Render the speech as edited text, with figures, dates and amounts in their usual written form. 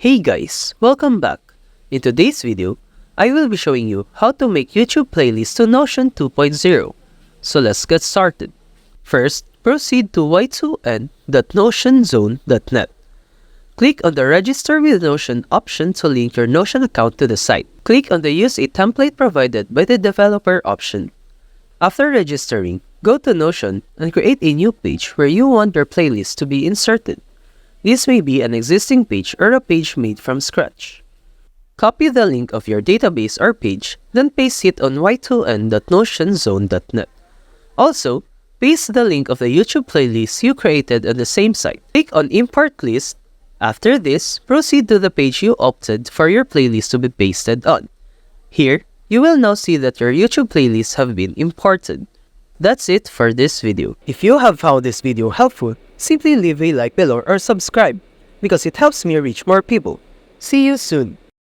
Hey guys, welcome back. In today's video, I will be showing you how to make YouTube playlists to Notion 2.0. So let's get started. First, proceed to y2n.notionzone.net. Click on the Register with Notion option to link your Notion account to the site. Click on the Use a template provided by the developer option. After registering, go to Notion and create a new page where you want your playlist to be inserted. This may be an existing page or a page made from scratch. Copy the link of your database or page, then paste it on y2n.notionzone.net. Also, paste the link of the YouTube playlist you created on the same site. Click on Import List. After this, proceed to the page you opted for your playlist to be pasted on. Here, you will now see that your YouTube playlists have been imported. That's it for this video. If you have found this video helpful, simply leave a like below or subscribe because it helps me reach more people. See you soon!